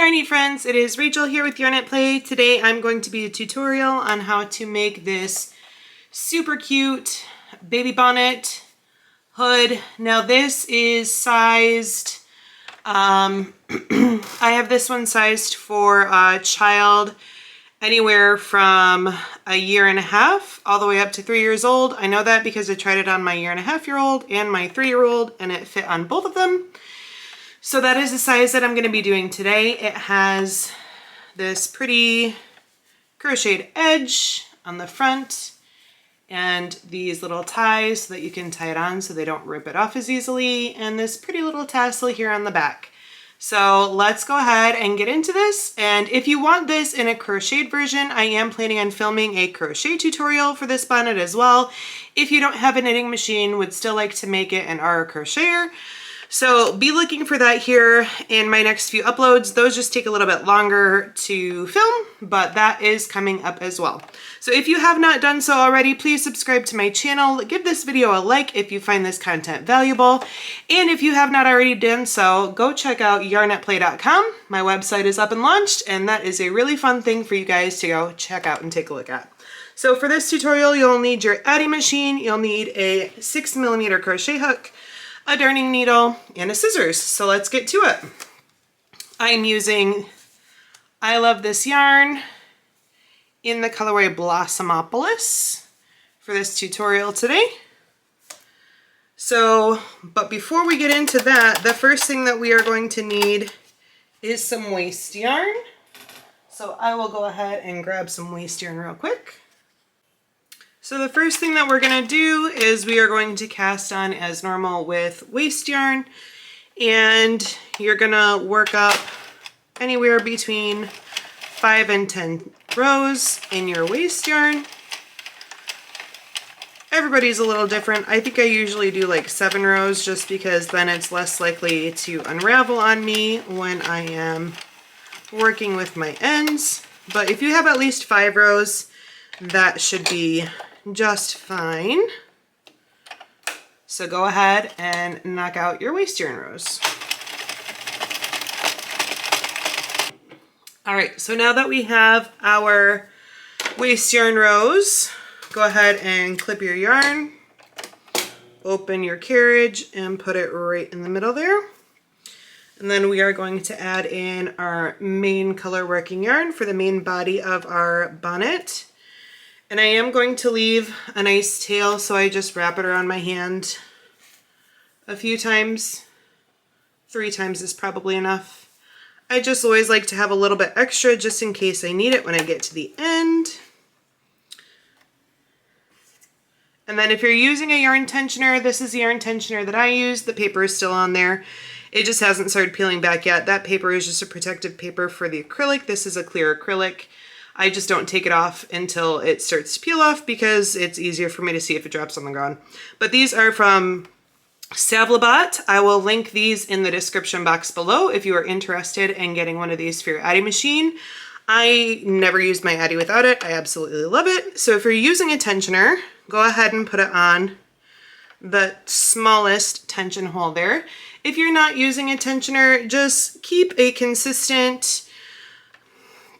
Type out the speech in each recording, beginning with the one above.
Yarn Eat friends, it is Rachel here with Yarn at Play. Today I'm going to be a tutorial on how to make this super cute baby bonnet hood. Now this is sized, I have this one sized for a child anywhere from 1.5 years all the way up to 3 years old. I know that because I tried it on my 1.5-year-old and my 3-year-old and it fit on both of them. So that is the size that I'm going to be doing today. It has this pretty crocheted edge on the front and these little ties so that you can tie it on so they don't rip it off as easily, and this pretty little tassel here on the back. So let's go ahead and get into this. And if you want this in a crocheted version, I am planning on filming a crochet tutorial for this bonnet as well. If you don't have a knitting machine, would still like to make it and are a crocheter, so be looking for that here in my next few uploads. Those just take a little bit longer to film, but that is coming up as well. So if you have not done so already, please subscribe to my channel. Give this video a like if you find this content valuable. And if you have not already done so, go check out yarnatplay.com. My website is up and launched, and that is a really fun thing for you guys to go check out and take a look at. So for this tutorial, you'll need your Addi machine, you'll need a 6mm crochet hook, a darning needle, and a scissors. So let's get to it. I'm using I Love This yarn in the colorway Blossomopolis for this tutorial today. So, but before we get into that, the first thing that we are going to need is some waste yarn. So I will go ahead and grab some waste yarn real quick. So the first thing that we're going to do is we are going to cast on as normal with waste yarn, and you're going to work up anywhere between 5 and 10 rows in your waste yarn. Everybody's a little different. I think I usually do like 7 rows just because then it's less likely to unravel on me when I am working with my ends. But if you have at least 5 rows, that should be just fine. So go ahead and knock out your waste yarn rows. All right, so now that we have our waste yarn rows, go ahead and clip your yarn, open your carriage, and put it right in the middle there. And then we are going to add in our main color working yarn for the main body of our bonnet. And I am going to leave a nice tail, so I just wrap it around my hand a few times. 3 times is probably enough. I just always like to have a little bit extra just in case I need it when I get to the end. And then if you're using a yarn tensioner, this is the yarn tensioner that I use. The paper is still on there. It just hasn't started peeling back yet. That paper is just a protective paper for the acrylic. This is a clear acrylic. I just don't take it off until it starts to peel off because it's easier for me to see if it drops on the ground. But these are from Savlabot. I will link these in the description box below if you are interested in getting one of these for your Addi machine. I never use my Addi without it. I absolutely love it. So if you're using a tensioner, go ahead and put it on the smallest tension hole there. If you're not using a tensioner, just keep a consistent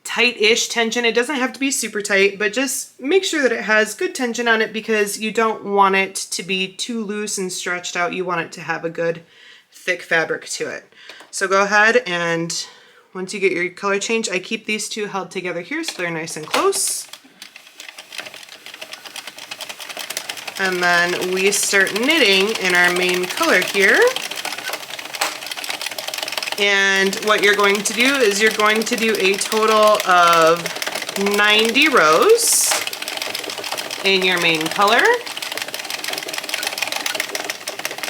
tight-ish tension. It doesn't have to be super tight, but just make sure that it has good tension on it because you don't want it to be too loose and stretched out. You want it to have a good thick fabric to it. So go ahead and once you get your color change, I keep these two held together here so they're nice and close. And then we start knitting in our main color here. And what you're going to do is you're going to do a total of 90 rows in your main color.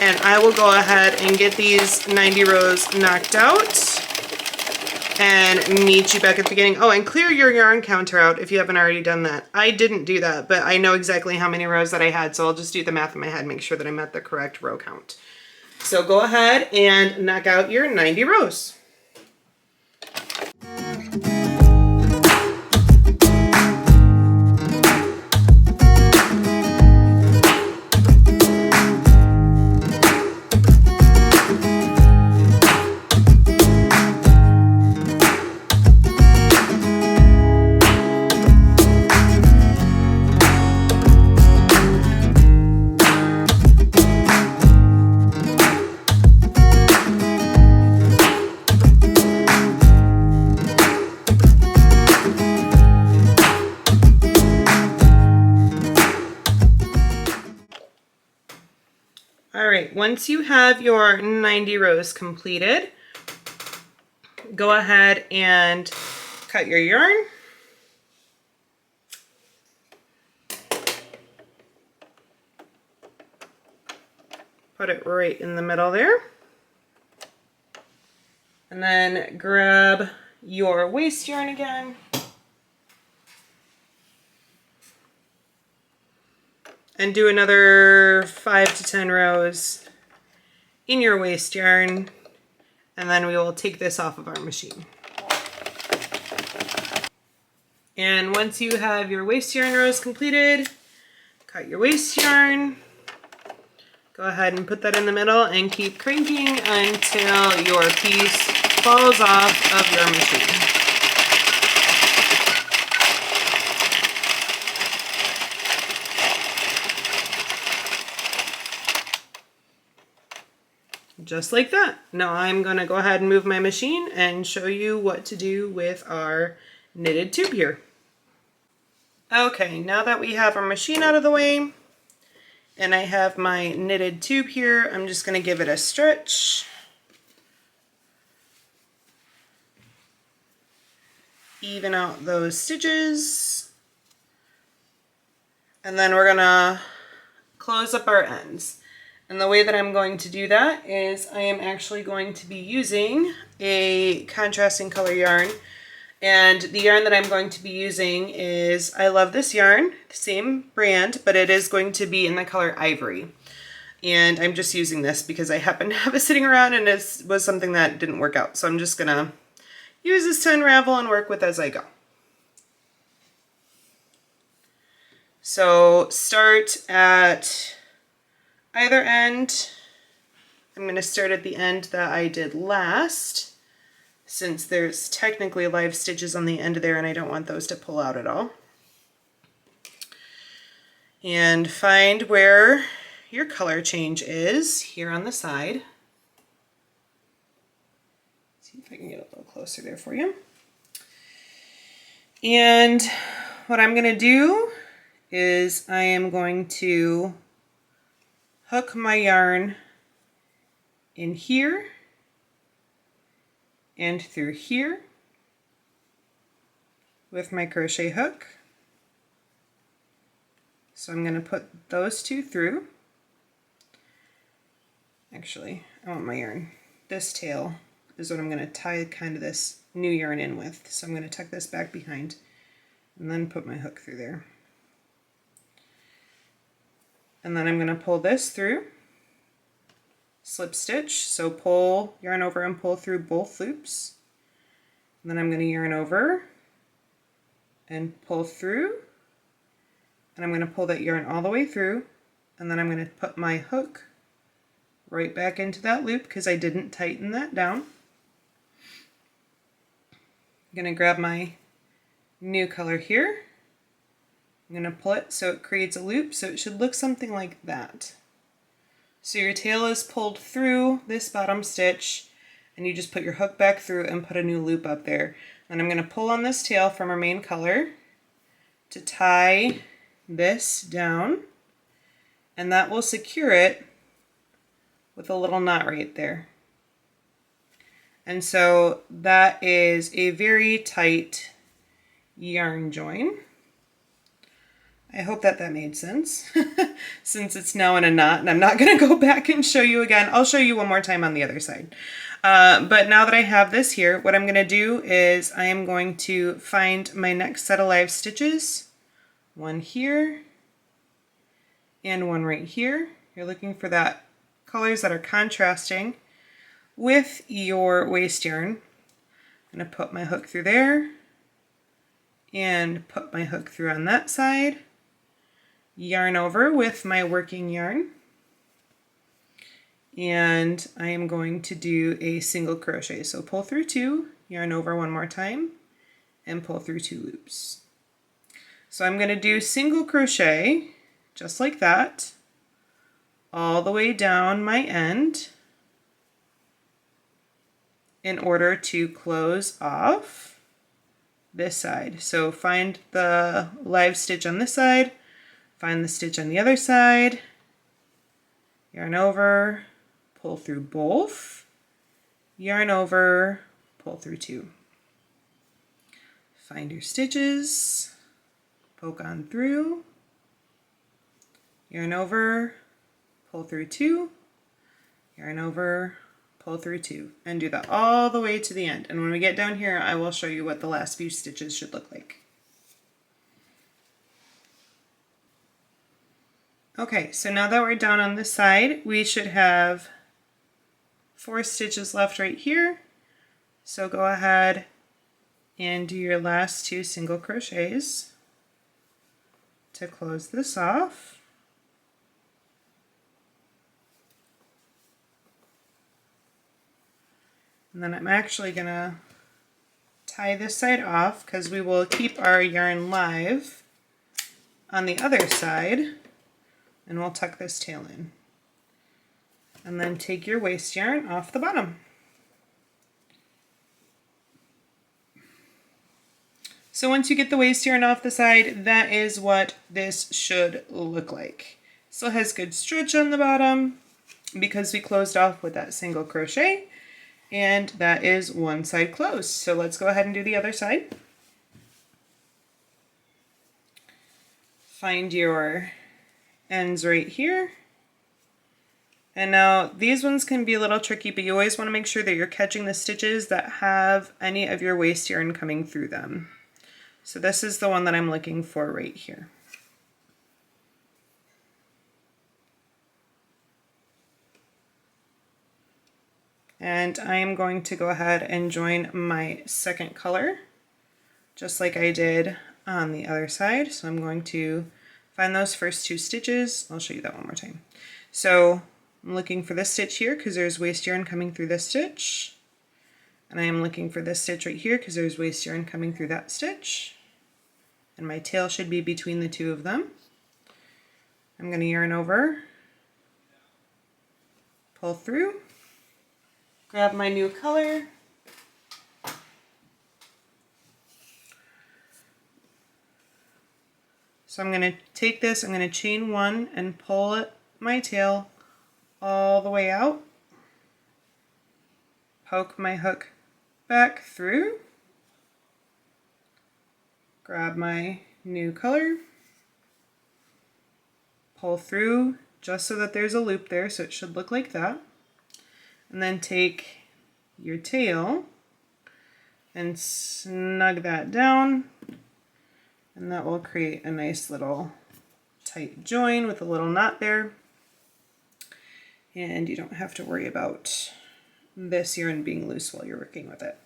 And I will go ahead and get these 90 rows knocked out and meet you back at the beginning. Oh, and clear your yarn counter out if you haven't already done that. I didn't do that, but I know exactly how many rows that I had, so I'll just do the math in my head, make sure that I'm at the correct row count. So go ahead and knock out your 90 rows. All right, once you have your 90 rows completed, go ahead and cut your yarn. Put it right in the middle there. And then grab your waste yarn again. And do another 5 to 10 rows in your waste yarn. And then we will take this off of our machine. And once you have your waste yarn rows completed, cut your waste yarn. Go ahead and put that in the middle and keep cranking until your piece falls off of your machine. Just like that. Now I'm going to go ahead and move my machine and show you what to do with our knitted tube here. Okay, now that we have our machine out of the way and I have my knitted tube here, I'm just going to give it a stretch. Even out those stitches. And then we're going to close up our ends. And the way that I'm going to do that is I am actually going to be using a contrasting color yarn. And the yarn that I'm going to be using is, I love this yarn, same brand, but it is going to be in the color Ivory. And I'm just using this because I happen to have it sitting around and it was something that didn't work out. So I'm just gonna use this to unravel and work with as I go. So start at either end. I'm going to start at the end that I did last, since there's technically live stitches on the end there and I don't want those to pull out at all. And find where your color change is here on the side. See if I can get a little closer there for you. And what I'm going to do is I am going to hook my yarn in here and through here with my crochet hook. So I'm going to put those two through. Actually, I want my yarn. This tail is what I'm going to tie kind of this new yarn in with. So I'm going to tuck this back behind and then put my hook through there. And then I'm going to pull this through, slip stitch, so pull yarn over and pull through both loops. And then I'm going to yarn over and pull through, and I'm going to pull that yarn all the way through, and then I'm going to put my hook right back into that loop because I didn't tighten that down. I'm going to grab my new color here. I'm going to pull it so it creates a loop, so it should look something like that. So your tail is pulled through this bottom stitch and you just put your hook back through and put a new loop up there. And I'm going to pull on this tail from our main color to tie this down, and that will secure it with a little knot right there. And so that is a very tight yarn join. I hope that made sense since it's now in a knot, and I'm not going to go back and show you again. I'll show you one more time on the other side. But now that I have this here, what I'm going to do is I am going to find my next set of live stitches. One here and one right here. You're looking for that colors that are contrasting with your waste yarn. I'm going to put my hook through there and put my hook through on that side. Yarn over with my working yarn, and I am going to do a single crochet. So pull through two, yarn over one more time, and pull through two loops. So I'm going to do single crochet just like that all the way down my end in order to close off this side. So find the live stitch on this side, find the stitch on the other side, yarn over, pull through both, yarn over, pull through 2. Find your stitches, poke on through, yarn over, pull through 2, yarn over, pull through 2, and do that all the way to the end. And when we get down here, I will show you what the last few stitches should look like. Okay, so now that we're down on this side, we should have 4 stitches left right here. So go ahead and do your last 2 single crochets to close this off. And then I'm actually gonna tie this side off because we will keep our yarn live on the other side, and we'll tuck this tail in. And then take your waste yarn off the bottom. So once you get the waste yarn off the side, that is what this should look like. Still has good stretch on the bottom because we closed off with that single crochet, and that is one side closed. So let's go ahead and do the other side. Find your ends right here. And now these ones can be a little tricky, but you always want to make sure that you're catching the stitches that have any of your waste yarn coming through them. So this is the one that I'm looking for right here. And I am going to go ahead and join my second color, just like I did on the other side. So I'm going to find those first 2 stitches. I'll show you that one more time. So I'm looking for this stitch here because there's waste yarn coming through this stitch. And I am looking for this stitch right here because there's waste yarn coming through that stitch. And my tail should be between the 2 of them. I'm going to yarn over, pull through, grab my new color, so I'm going to take this, I'm going to chain 1 and pull it, my tail all the way out, poke my hook back through, grab my new color, pull through just so that there's a loop there, so it should look like that. And then take your tail and snug that down, and that will create a nice little tight join with a little knot there. And you don't have to worry about this yarn being loose while you're working with it.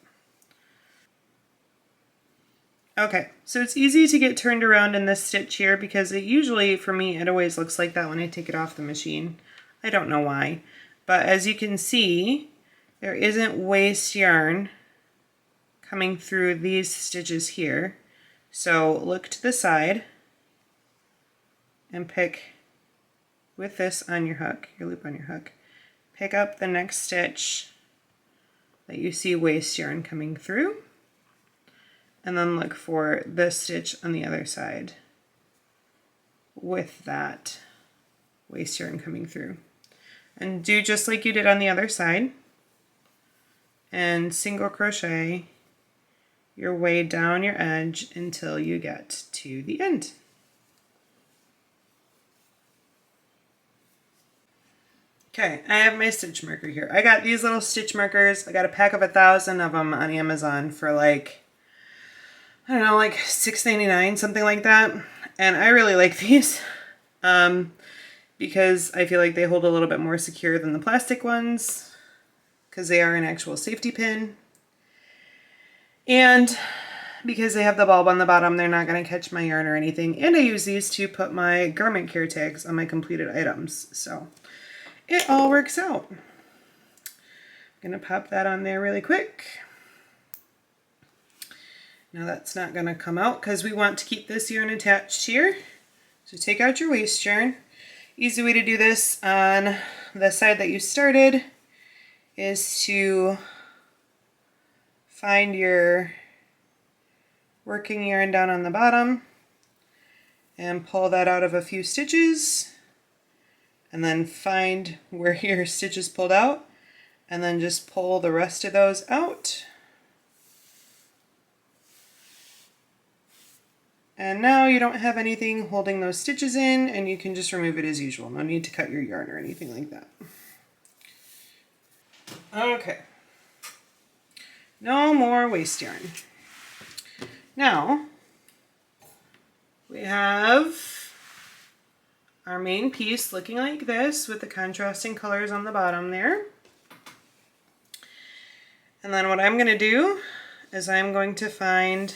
Okay, so it's easy to get turned around in this stitch here because it usually, for me, it always looks like that when I take it off the machine. I don't know why. But as you can see, there isn't waste yarn coming through these stitches here. So look to the side and pick with this on your hook, your loop on your hook. Pick up the next stitch that you see waste yarn coming through, and then look for this stitch on the other side with that waste yarn coming through. And do just like you did on the other side and single crochet your way down your edge until you get to the end. Okay, I have my stitch marker here. I got these little stitch markers. I got a pack of 1,000 of them on Amazon for like, I don't know, like $6.99, something like that. And I really like these because I feel like they hold a little bit more secure than the plastic ones because they are an actual safety pin. And because they have the bulb on the bottom, they're not going to catch my yarn or anything. And I use these to put my garment care tags on my completed items. So it all works out. I'm going to pop that on there really quick. Now that's not going to come out because we want to keep this yarn attached here. So take out your waste yarn. Easy way to do this on the side that you started is to find your working yarn down on the bottom and pull that out of a few stitches, and then find where your stitch is pulled out, and then just pull the rest of those out. And now you don't have anything holding those stitches in, and you can just remove it as usual. No need to cut your yarn or anything like that. Okay. No more waste yarn. Now, we have our main piece looking like this with the contrasting colors on the bottom there. And then what I'm going to do is I'm going to find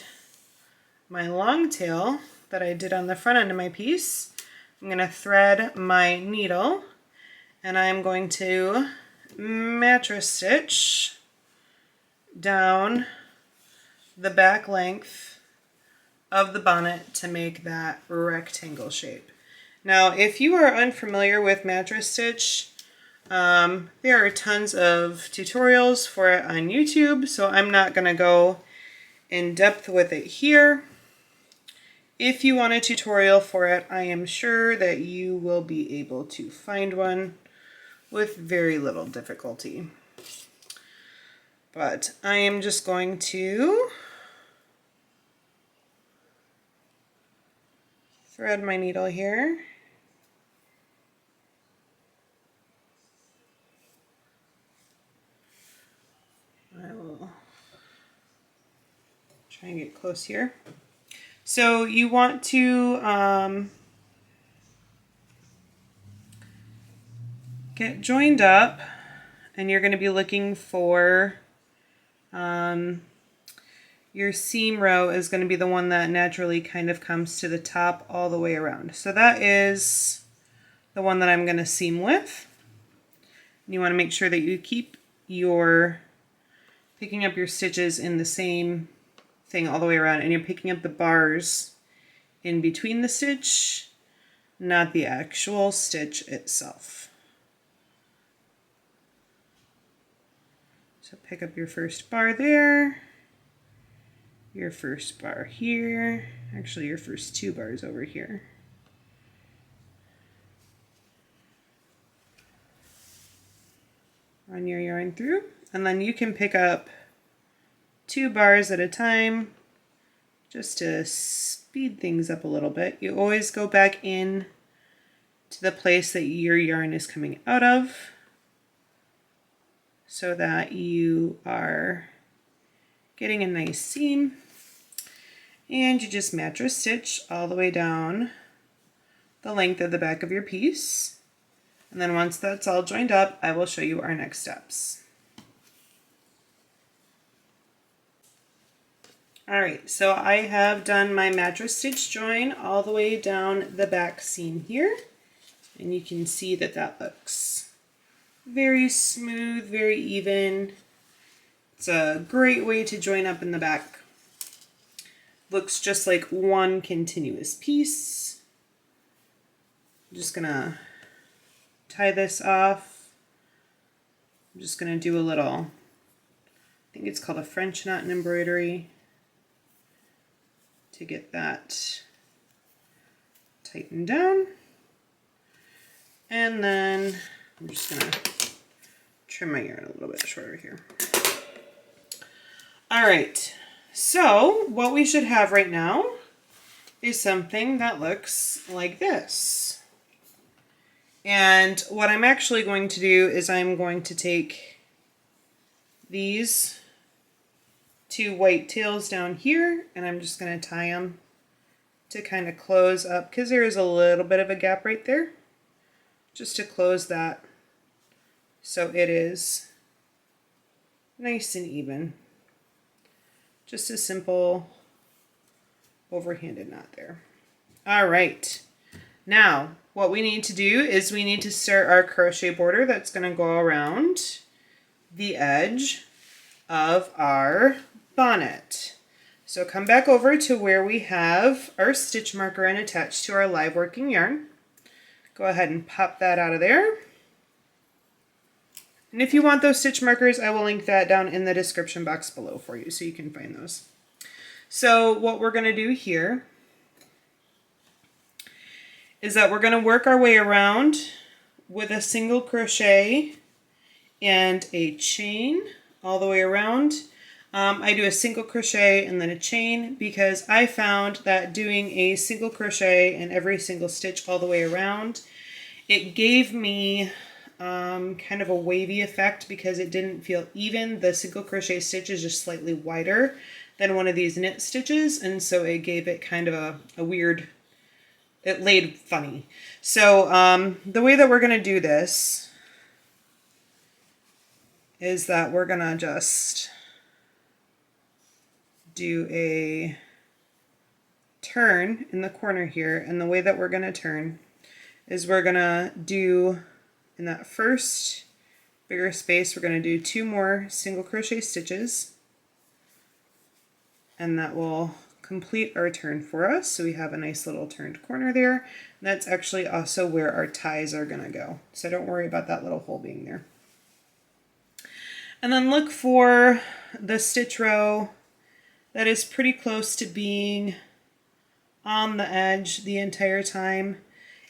my long tail that I did on the front end of my piece. I'm going to thread my needle, and I'm going to mattress stitch down the back length of the bonnet to make that rectangle shape. Now, if you are unfamiliar with mattress stitch, there are tons of tutorials for it on YouTube, so I'm not going to go in depth with it here. If you want a tutorial for it, I am sure that you will be able to find one with very little difficulty. But I am just going to thread my needle here. I will try and get close here. So you want to get joined up, and you're going to be looking for your seam row is going to be the one that naturally kind of comes to the top all the way around. So that is the one that I'm going to seam with. You want to make sure that you keep your picking up your stitches in the same thing all the way around, and you're picking up the bars in between the stitch, not the actual stitch itself. So pick up your first bar there, your first bar here, actually your first two bars over here. Run your yarn through, and then you can pick up 2 bars at a time just to speed things up a little bit. You always go back in to the place that your yarn is coming out of so that you are getting a nice seam, and you just mattress stitch all the way down the length of the back of your piece. And then once that's all joined up, I will show you our next steps. Alright, so I have done my mattress stitch join all the way down the back seam here, and you can see that that looks very smooth, very even. It's a great way to join up in the back. Looks just like one continuous piece. I'm just gonna tie this off. I'm just gonna do a little, I think it's called a French knot and embroidery, to get that tightened down. And then I'm just gonna trim my yarn a little bit shorter here. All right, so what we should have right now is something that looks like this. And what I'm actually going to do is I'm going to take these 2 white tails down here, and I'm just going to tie them to kind of close up, because there is a little bit of a gap right there, just to close that so it is nice and even. Just a simple overhanded knot there. All right, now what we need to do is we need to start our crochet border that's going to go around the edge of our bonnet. So come back over to where we have our stitch marker in attached to our live working yarn. Go ahead and pop that out of there. And if you want those stitch markers, I will link that down in the description box below for you so you can find those. So what we're going to do here is that we're going to work our way around with a single crochet and a chain all the way around. I do a single crochet and then a chain because I found that doing a single crochet in every single stitch all the way around, it gave me kind of a wavy effect because it didn't feel even. The single crochet stitch is just slightly wider than one of these knit stitches, and so it gave it kind of a weird, it laid funny. So the way that we're going to do this is that we're going to just do a turn in the corner here, and the way that we're going to turn is we're going to do, in that first bigger space, we're going to do 2 more single crochet stitches, and that will complete our turn for us. So we have a nice little turned corner there. And that's actually also where our ties are going to go, so don't worry about that little hole being there. And then look for the stitch row that is pretty close to being on the edge the entire time.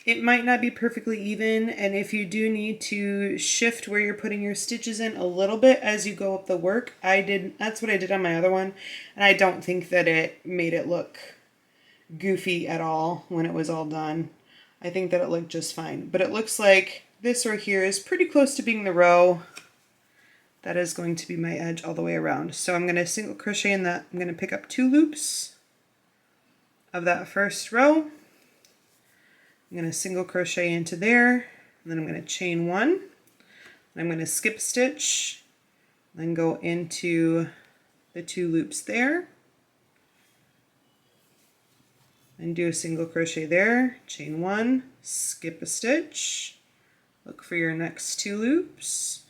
It might not be perfectly even, and if you do need to shift where you're putting your stitches in a little bit as you go up the work, that's what I did on my other one, and I don't think that it made it look goofy at all when it was all done. I think that it looked just fine, but it looks like this right here is pretty close to being the row that is going to be my edge all the way around. So I'm going to single crochet in that. I'm going to pick up 2 loops of that first row. I'm going to single crochet into there, and then I'm going to chain 1. And I'm going to skip a stitch, then go into the 2 loops there, and do a single crochet there, chain 1, skip a stitch, look for your next 2 loops,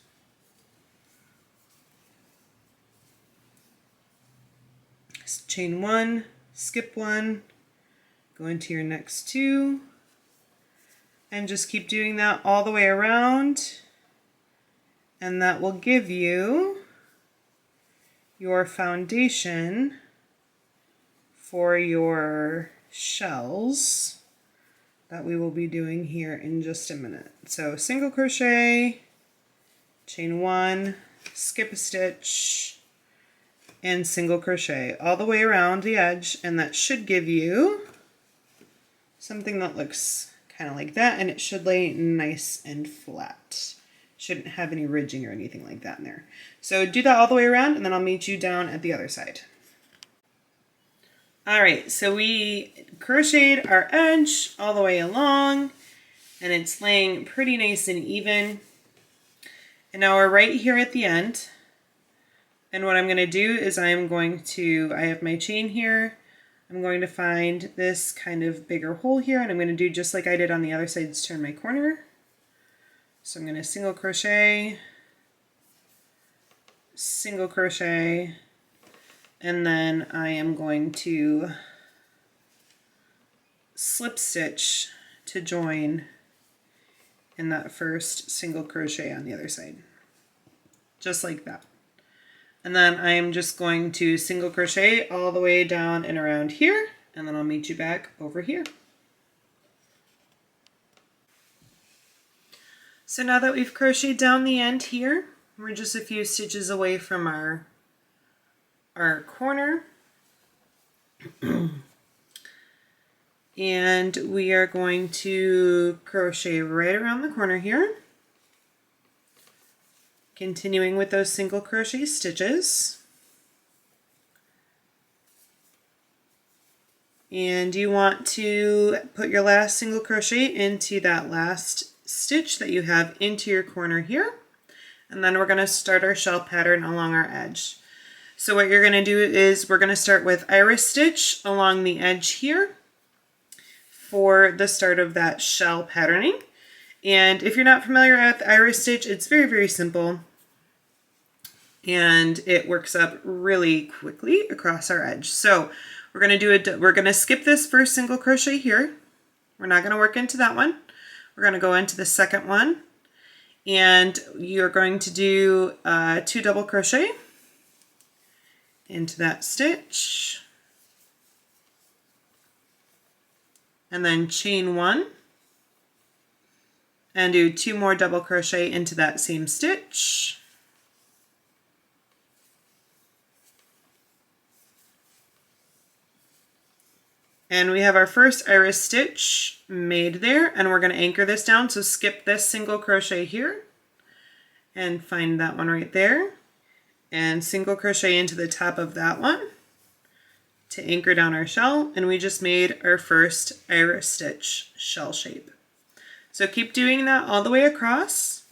chain 1, skip 1, go into your next 2, and just keep doing that all the way around, and that will give you your foundation for your shells that we will be doing here in just a minute. So single crochet, chain 1, skip a stitch, and single crochet all the way around the edge, and that should give you something that looks kind of like that, and it should lay nice and flat. Shouldn't have any ridging or anything like that in there. So do that all the way around, and then I'll meet you down at the other side. Alright, so we crocheted our edge all the way along, and it's laying pretty nice and even. And now we're right here at the end. And what I'm going to do is I have my chain here. I'm going to find this kind of bigger hole here, and I'm going to do just like I did on the other side to turn my corner. So I'm going to single crochet, and then I am going to slip stitch to join in that first single crochet on the other side, just like that. And then I am just going to single crochet all the way down and around here, and then I'll meet you back over here. So now that we've crocheted down the end here, we're just a few stitches away from our corner. And we are going to crochet right around the corner here, continuing with those single crochet stitches. And you want to put your last single crochet into that last stitch that you have into your corner here, and then we're going to start our shell pattern along our edge. So what you're going to do is we're going to start with iris stitch along the edge here for the start of that shell patterning. And if you're not familiar with iris stitch, it's very, very simple, and it works up really quickly across our edge. So we're going to skip this first single crochet here. We're not going to work into that one. We're going to go into the second one, and you're going to do 2 double crochet into that stitch, and then chain 1, and do 2 more double crochet into that same stitch. And we have our first iris stitch made there, and we're going to anchor this down. So skip this single crochet here and find that one right there, and single crochet into the top of that one to anchor down our shell, and we just made our first iris stitch shell shape. So keep doing that all the way across.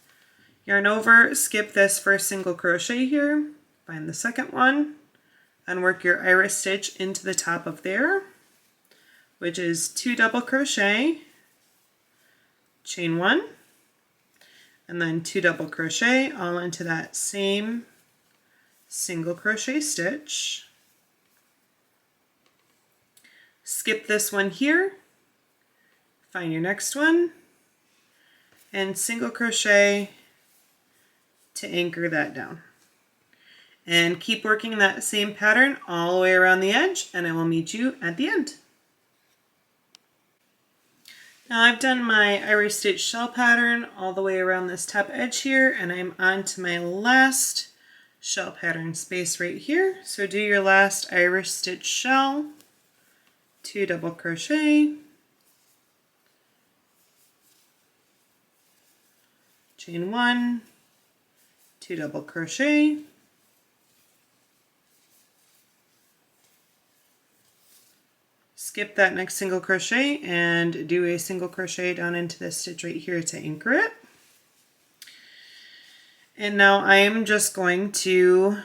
Yarn over, skip this first single crochet here, find the second one, and work your iris stitch into the top of there, which is 2 double crochet, chain 1, and then 2 double crochet all into that same single crochet stitch. Skip this one here, find your next one, and single crochet to anchor that down. And keep working that same pattern all the way around the edge, and I will meet you at the end. Now I've done my iris stitch shell pattern all the way around this top edge here, and I'm on to my last shell pattern space right here. So do your last iris stitch shell, 2 double crochet, chain 1, 2 double crochet, skip that next single crochet and do a single crochet down into this stitch right here to anchor it. And now I am just going to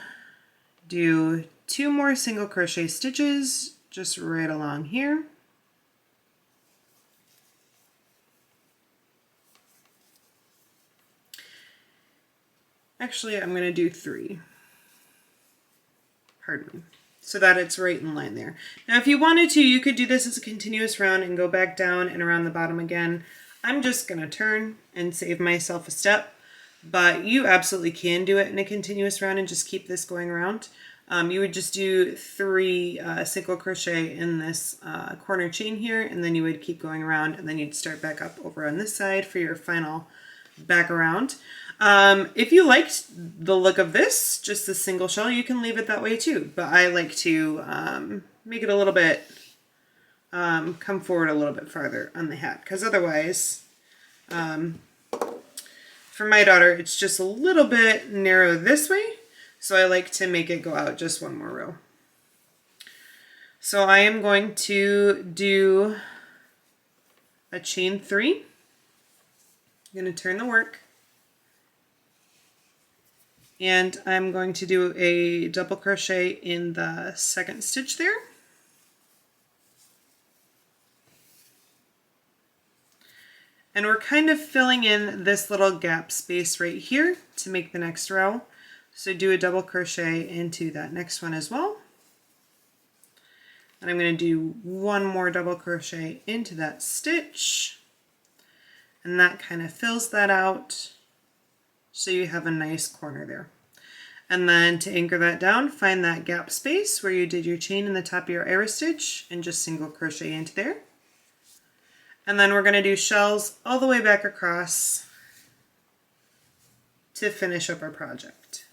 do 2 more single crochet stitches just right along here. Actually, I'm going to do 3. Pardon me. So that it's right in line there. Now if you wanted to, you could do this as a continuous round and go back down and around the bottom again. I'm just going to turn and save myself a step, but you absolutely can do it in a continuous round and just keep this going around. You would just do 3 single crochet in this corner chain here, and then you would keep going around, and then you'd start back up over on this side for your final back around. If you liked the look of this, just the single shell, you can leave it that way too. But I like to make it a little bit, come forward a little bit farther on the hat, because otherwise, for my daughter, it's just a little bit narrow this way. So I like to make it go out just 1 more row. So I am going to do a chain 3. I'm going to turn the work. And I'm going to do a double crochet in the second stitch there. And we're kind of filling in this little gap space right here to make the next row. So do a double crochet into that next one as well. And I'm going to do 1 more double crochet into that stitch. And that kind of fills that out. So you have a nice corner there. And then to anchor that down, find that gap space where you did your chain in the top of your iris stitch and just single crochet into there. And then we're going to do shells all the way back across to finish up our project.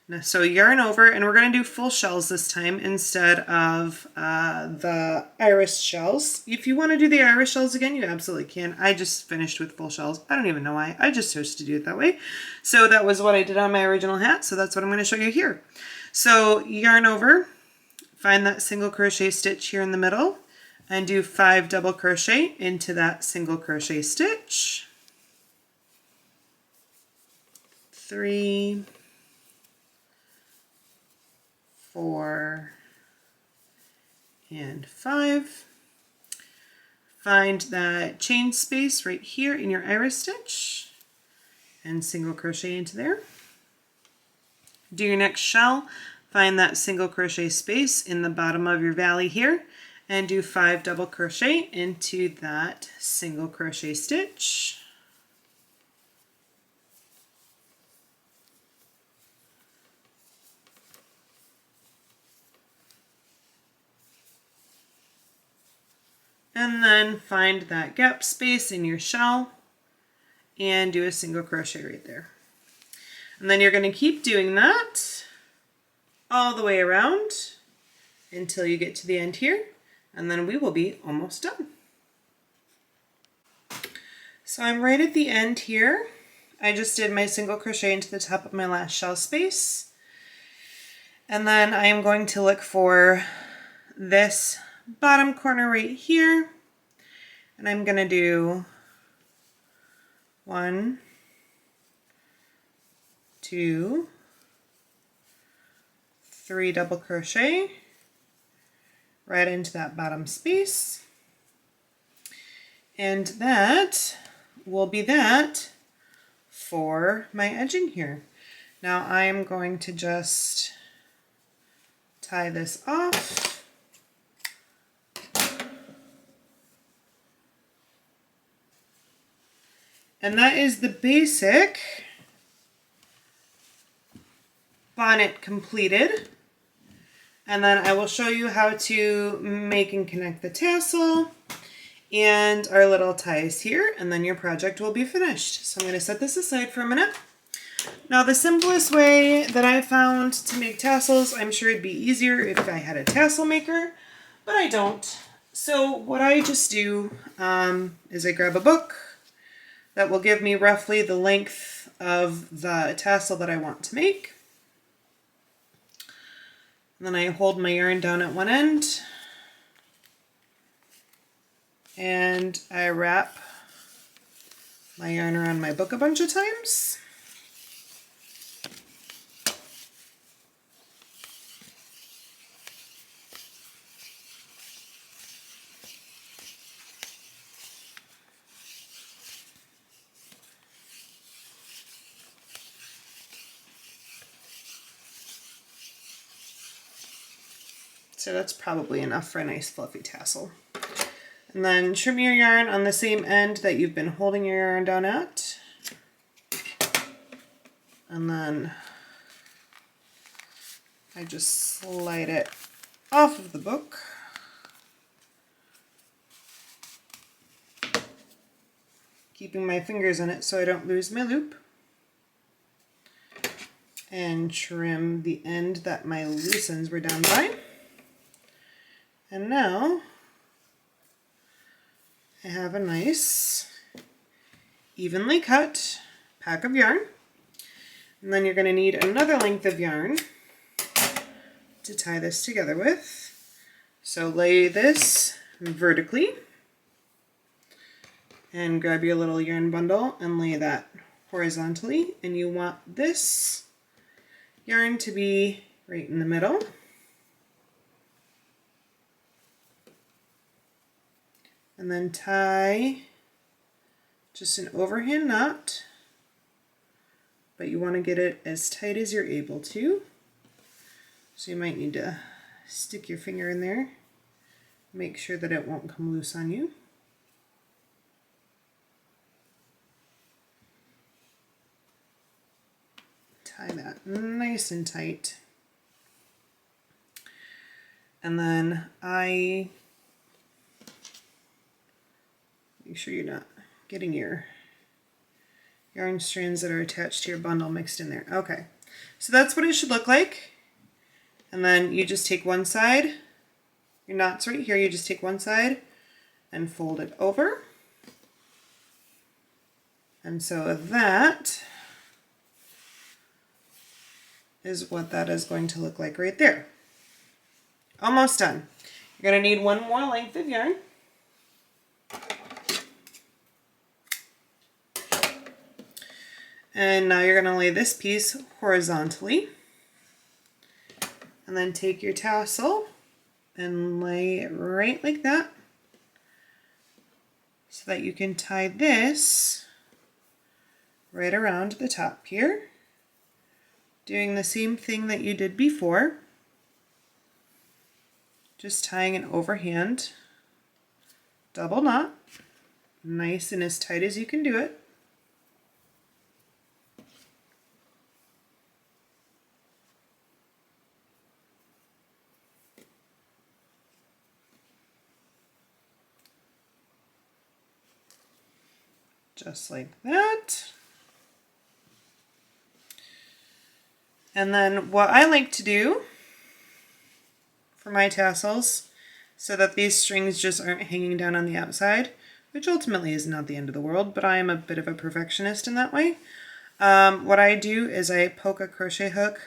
Now, so yarn over, and we're going to do full shells this time instead of the iris shells. If you want to do the iris shells again, you absolutely can. I just finished with full shells. I don't even know why. I just chose to do it that way. So that was what I did on my original hat. So that's what I'm going to show you here. So yarn over, find that single crochet stitch here in the middle, and do 5 double crochet into that single crochet stitch. 3, 4, and 5. Find that chain space right here in your iris stitch and single crochet into there. Do your next shell, find that single crochet space in the bottom of your valley here, and do 5 double crochet into that single crochet stitch. And then find that gap space in your shell and do a single crochet right there. And then you're going to keep doing that all the way around until you get to the end here, and then we will be almost done. So I'm right at the end here. I just did my single crochet into the top of my last shell space, and then I am going to look for this bottom corner right here, and I'm going to do 1, 2, 3 double crochet right into that bottom space, and that will be that for my edging here. Now I am going to just tie this off. And that is the basic bonnet completed. And then I will show you how to make and connect the tassel and our little ties here, and then your project will be finished. So I'm going to set this aside for a minute. Now the simplest way that I found to make tassels, I'm sure it'd be easier if I had a tassel maker, but I don't. So what I just do is I grab a book that will give me roughly the length of the tassel that I want to make. And then I hold my yarn down at one end and I wrap my yarn around my book a bunch of times. So that's probably enough for a nice fluffy tassel. And then trim your yarn on the same end that you've been holding your yarn down at. And then I just slide it off of the book. Keeping my fingers in it so I don't lose my loop. And trim the end that my loose ends were down by. And now I have a nice evenly cut pack of yarn. And then you're going to need another length of yarn to tie this together with. So lay this vertically and grab your little yarn bundle and lay that horizontally. And you want this yarn to be right in the middle. And then tie just an overhand knot, but you want to get it as tight as you're able to. So you might need to stick your finger in there, make sure that it won't come loose on you. Tie that nice and tight. And then make sure you're not getting your yarn strands that are attached to your bundle mixed in there. Okay, so that's what it should look like. And then you just take one side, your knot's right here, you just take one side and fold it over. And so that is what that is going to look like right there. Almost done. You're going to need one more length of yarn. And now you're going to lay this piece horizontally. And then take your tassel and lay it right like that so that you can tie this right around the top here. Doing the same thing that you did before. Just tying an overhand double knot, nice and as tight as you can do it. just like that. And then what I like to do for my tassels, so that these strings just aren't hanging down on the outside, which ultimately is not the end of the world, but I am a bit of a perfectionist in that way. What I do is I poke a crochet hook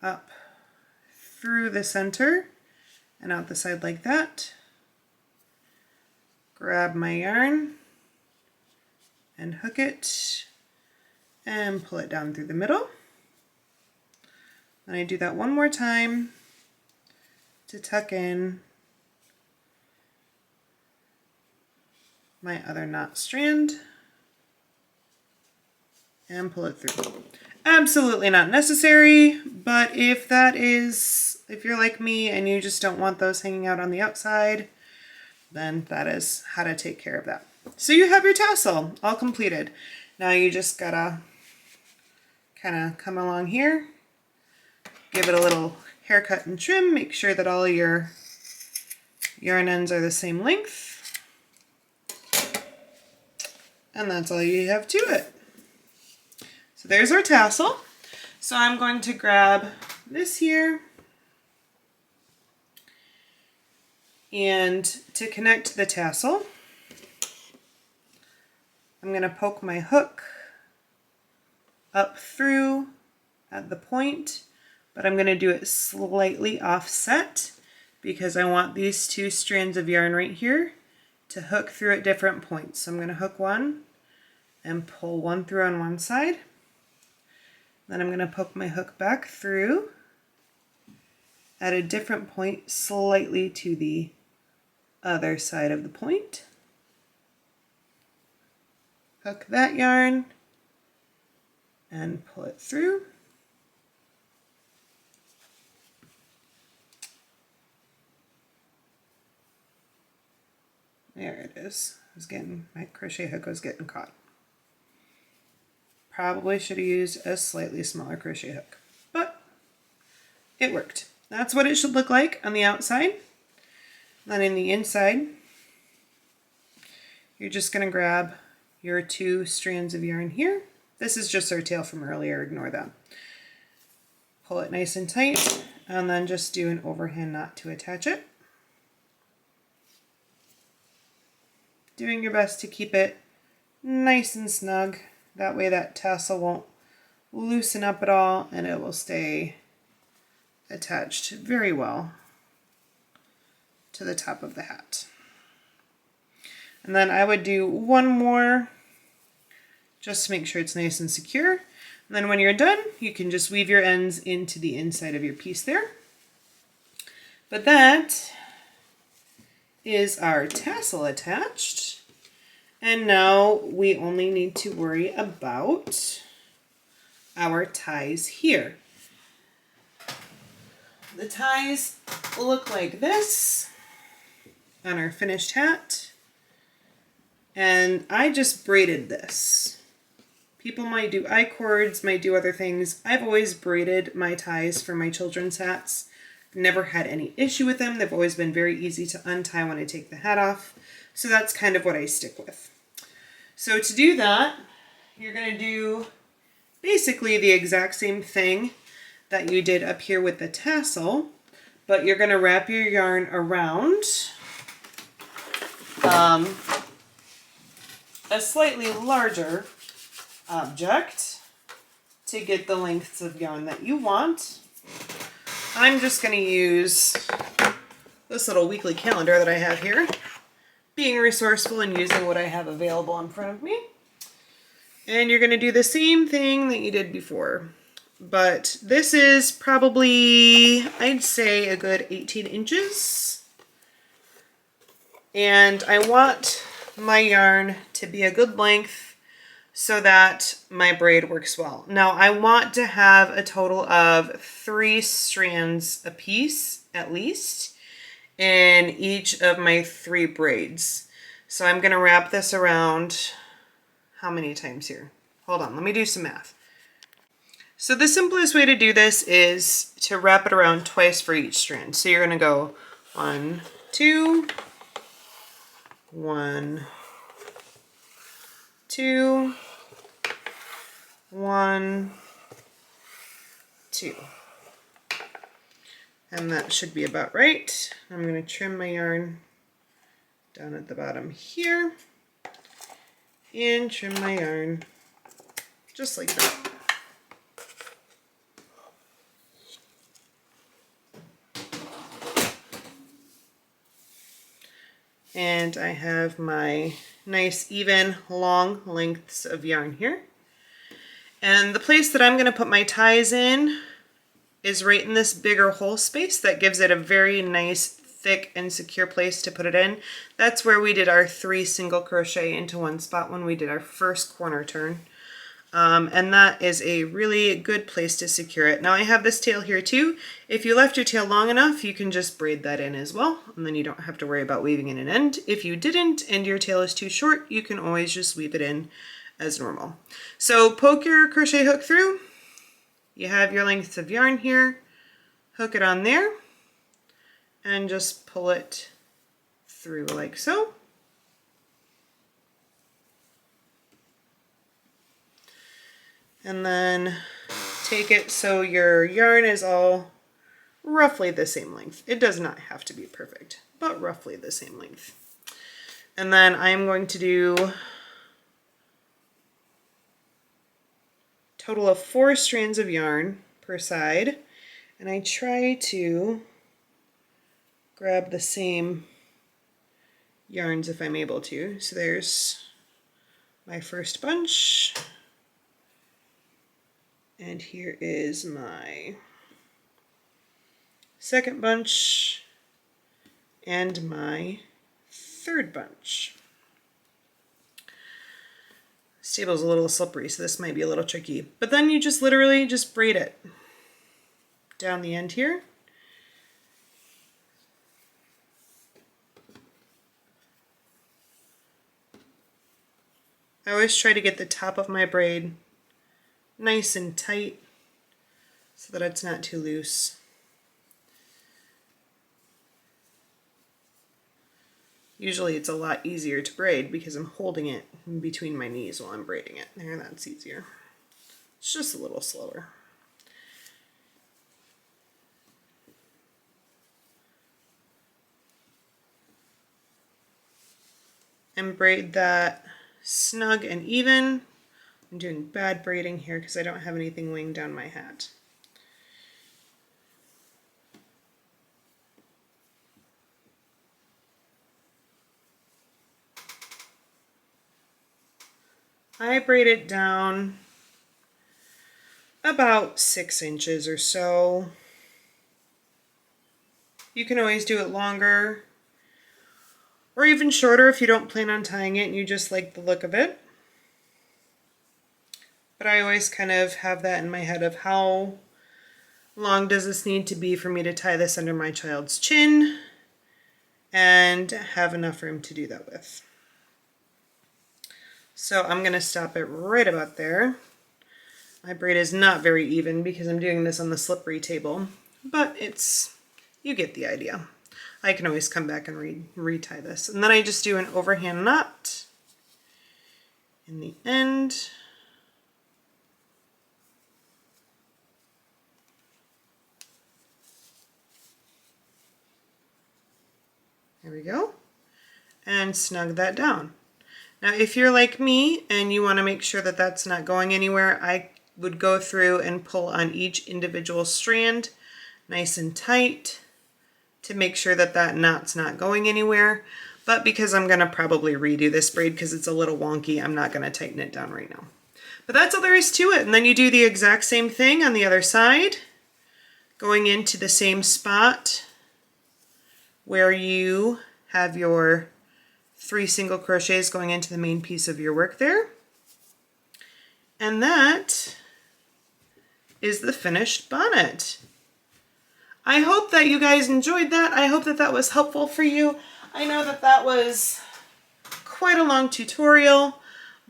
up through the center and out the side like that. Grab my yarn and hook it and pull it down through the middle. And I do that one more time to tuck in my other knot strand and pull it through. Absolutely not necessary, but if you're like me and you just don't want those hanging out on the outside, then that is how to take care of that. So you have your tassel all completed. Now you just gotta kind of come along here, give it a little haircut and trim, make sure that all your yarn ends are the same length, and that's all you have to it. So there's our tassel. So I'm going to grab this here, and to connect the tassel, I'm going to poke my hook up through at the point, but I'm going to do it slightly offset because I want these two strands of yarn right here to hook through at different points. So I'm going to hook one and pull one through on one side. Then I'm going to poke my hook back through at a different point, slightly to the other side of the point. Hook that yarn and pull it through. There it is. My crochet hook was getting caught. Probably should have used a slightly smaller crochet hook, but it worked. That's what it should look like on the outside. Then in the inside, you're just going to grab your two strands of yarn here. This is just our tail from earlier, ignore that. Pull it nice and tight, and then just do an overhand knot to attach it. Doing your best to keep it nice and snug. That way that tassel won't loosen up at all, and it will stay attached very well to the top of the hat. And then I would do one more just to make sure it's nice and secure. And then when you're done, you can just weave your ends into the inside of your piece there. But that is our tassel attached. And now we only need to worry about our ties here. The ties look like this on our finished hat. And I just braided this. People might do I-cords, might do other things. I've always braided my ties for my children's hats. Never had any issue with them. They've always been very easy to untie when I take the hat off. So that's kind of what I stick with. So to do that, you're going to do basically the exact same thing that you did up here with the tassel, but you're going to wrap your yarn around a slightly larger object to get the lengths of yarn that you want. I'm just going to use this little weekly calendar that I have here, being resourceful and using what I have available in front of me. And you're going to do the same thing that you did before. But this is probably, I'd say, a good 18 inches. And I want my yarn to be a good length so that my braid works well. Now I want to have a total of 3 strands a piece, at least, in each of my 3 braids. So I'm going to wrap this around, how many times here? Hold on, let me do some math. So the simplest way to do this is to wrap it around twice for each strand. So you're going to go 1, 2, 1, 2, 1, 2. And that should be about right. I'm going to trim my yarn down at the bottom here and trim my yarn just like that. And I have my nice even long lengths of yarn here. And the place that I'm going to put my ties in is right in this bigger hole space that gives it a very nice thick and secure place to put it in. That's where we did our 3 single crochet into one spot when we did our first corner turn. And that is a really good place to secure it. Now I have this tail here too. If you left your tail long enough, you can just braid that in as well, and then you don't have to worry about weaving in an end. If you didn't and your tail is too short, you can always just weave it in as normal. So poke your crochet hook through. You have your lengths of yarn here. Hook it on there and just pull it through like so. And then take it so your yarn is all roughly the same length. It does not have to be perfect, but roughly the same length. And then I'm going to do total of 4 strands of yarn per side. And I try to grab the same yarns if I'm able to. So there's my first bunch. And here is my second bunch and my third bunch. This table is a little slippery, so this might be a little tricky. But then you just literally just braid it down the end here. I always try to get the top of my braid nice and tight so that it's not too loose. Usually it's a lot easier to braid because I'm holding it in between my knees while I'm braiding it. There, that's easier. It's just a little slower. And braid that snug and even. I'm doing bad braiding here because I don't have anything weighing down my hat. I braid it down about 6 inches or so. You can always do it longer or even shorter if you don't plan on tying it and you just like the look of it. But I always kind of have that in my head of how long does this need to be for me to tie this under my child's chin and have enough room to do that with. So I'm going to stop it right about there. My braid is not very even because I'm doing this on the slippery table, but you get the idea. I can always come back and retie this. And then I just do an overhand knot in the end. There we go. And snug that down. Now if you're like me and you want to make sure that that's not going anywhere, I would go through and pull on each individual strand nice and tight to make sure that that knot's not going anywhere. But because I'm going to probably redo this braid because it's a little wonky, I'm not going to tighten it down right now. But that's all there is to it. And then you do the exact same thing on the other side, going into the same spot where you have your 3 single crochets going into the main piece of your work there. And that is the finished bonnet. I hope that you guys enjoyed that. I hope that that was helpful for you. I know that that was quite a long tutorial,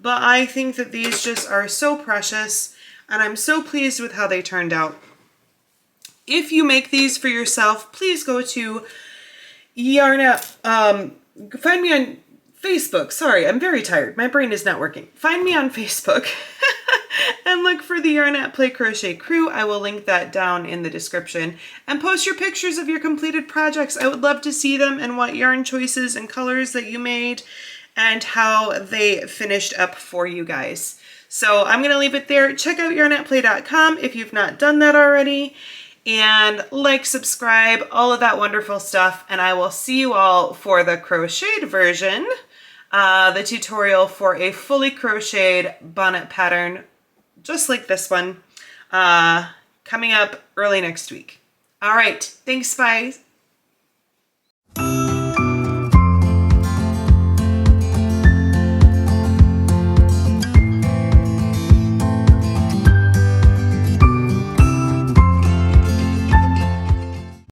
but I think that these just are so precious and I'm so pleased with how they turned out. If you make these for yourself, please go to find me on Facebook. Sorry, I'm very tired. My brain is not working. Find me on Facebook and look for the Yarn at Play Crochet crew. I will link that down in the description, and post your pictures of your completed projects. I would love to see them and what yarn choices and colors that you made and how they finished up for you guys. So I'm going to leave it there. Check out yarnatplay.com if you've not done that already. And like, subscribe, all of that wonderful stuff. And I will see you all for the crocheted version, the tutorial for a fully crocheted bonnet pattern, just like this one, coming up early next week. All right, thanks, bye.